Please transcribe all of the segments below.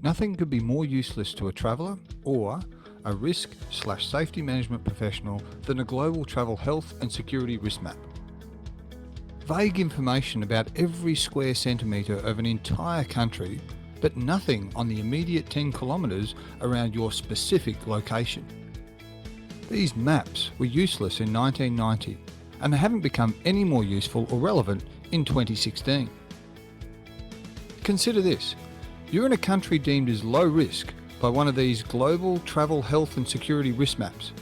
Nothing could be more useless to a traveller or a risk/safety management professional than a global travel health and security risk map. Vague information about every square centimetre of an entire country, but nothing on the immediate 10 kilometres around your specific location. These maps were useless in 1990 and they haven't become any more useful or relevant in 2016. Consider this. You're in a country deemed as low risk by one of these global travel health and security risk maps.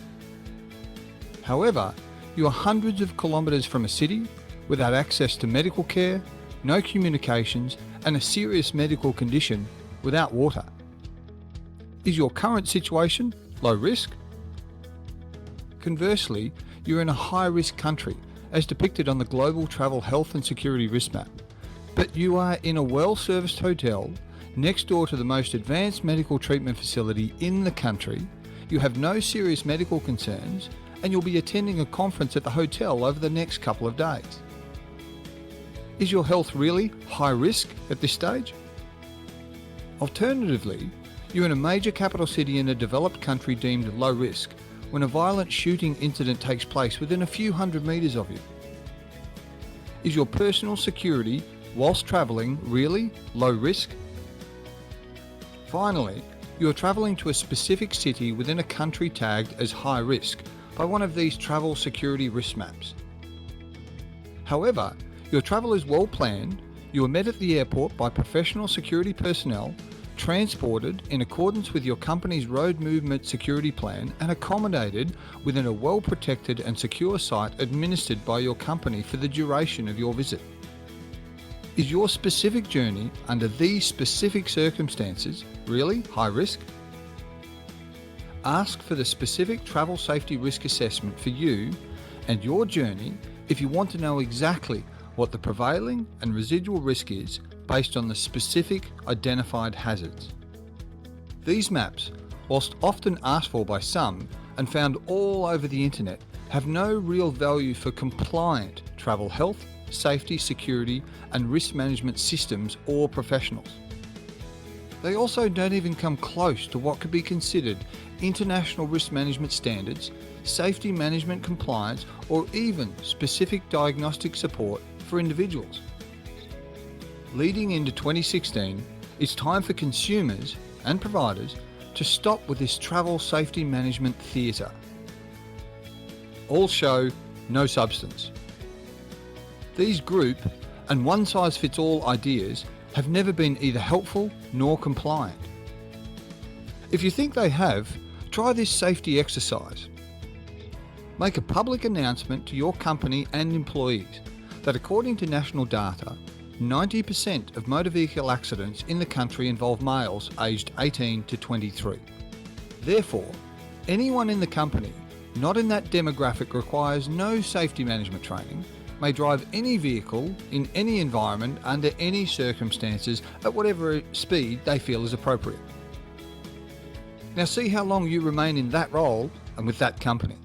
However, you are hundreds of kilometres from a city without access to medical care, no communications, and a serious medical condition without water. Is your current situation low risk? Conversely, you're in a high-risk country, as depicted on the Global Travel Health and Security Risk Map, but you are in a well-serviced hotel next door to the most advanced medical treatment facility in the country, you have no serious medical concerns, and you'll be attending a conference at the hotel over the next couple of days. Is your health really high risk at this stage? Alternatively, you're in a major capital city in a developed country deemed low risk when a violent shooting incident takes place within a few hundred metres of you. Is your personal security whilst travelling really low risk? Finally, you are travelling to a specific city within a country tagged as high risk by one of these travel security risk maps. However, your travel is well planned, you are met at the airport by professional security personnel, transported in accordance with your company's road movement security plan and accommodated within a well protected and secure site administered by your company for the duration of your visit. Is your specific journey under these specific circumstances really high risk? Ask for the specific travel safety risk assessment for you and your journey if you want to know exactly what the prevailing and residual risk is based on the specific identified hazards. These maps, whilst often asked for by some and found all over the internet, have no real value for compliant travel health, safety, security and risk management systems or professionals. They also don't even come close to what could be considered international risk management standards, safety management compliance, or even specific diagnostic support for individuals. Leading into 2016, it's time for consumers and providers to stop with this travel safety management theatre. All show, no substance. These group and one-size-fits-all ideas have never been either helpful nor compliant. If you think they have, try this safety exercise. Make a public announcement to your company and employees that according to national data, 90% of motor vehicle accidents in the country involve males aged 18 to 23. Therefore, anyone in the company not in that demographic requires no safety management training, may drive any vehicle in any environment under any circumstances at whatever speed they feel is appropriate. Now see how long you remain in that role and with that company.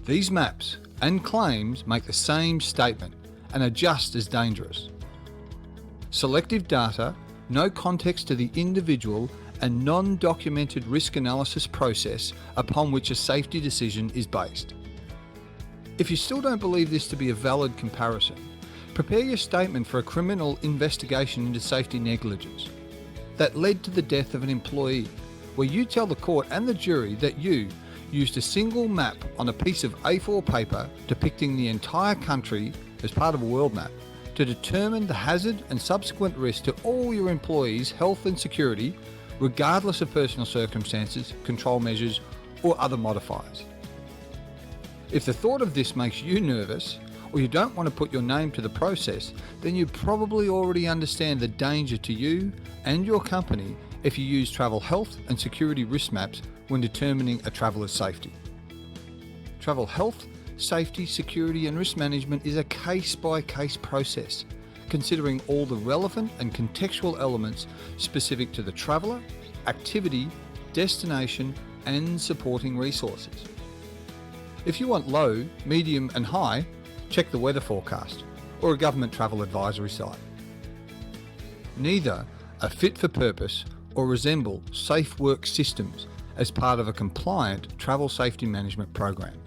These maps and claims make the same statement and are just as dangerous. Selective data, no context to the individual and non-documented risk analysis process upon which a safety decision is based. If you still don't believe this to be a valid comparison, prepare your statement for a criminal investigation into safety negligence that led to the death of an employee, where you tell the court and the jury that you used a single map on a piece of A4 paper depicting the entire country as part of a world map to determine the hazard and subsequent risk to all your employees' health and security, regardless of personal circumstances, control measures, or other modifiers. If the thought of this makes you nervous, or you don't want to put your name to the process, then you probably already understand the danger to you and your company if you use travel health and security risk maps when determining a traveller's safety. Travel health, safety, security and risk management is a case-by-case process, considering all the relevant and contextual elements specific to the traveller, activity, destination and supporting resources. If you want low, medium and high, check the weather forecast or a government travel advisory site. Neither are fit for purpose or resemble safe work systems as part of a compliant travel safety management program.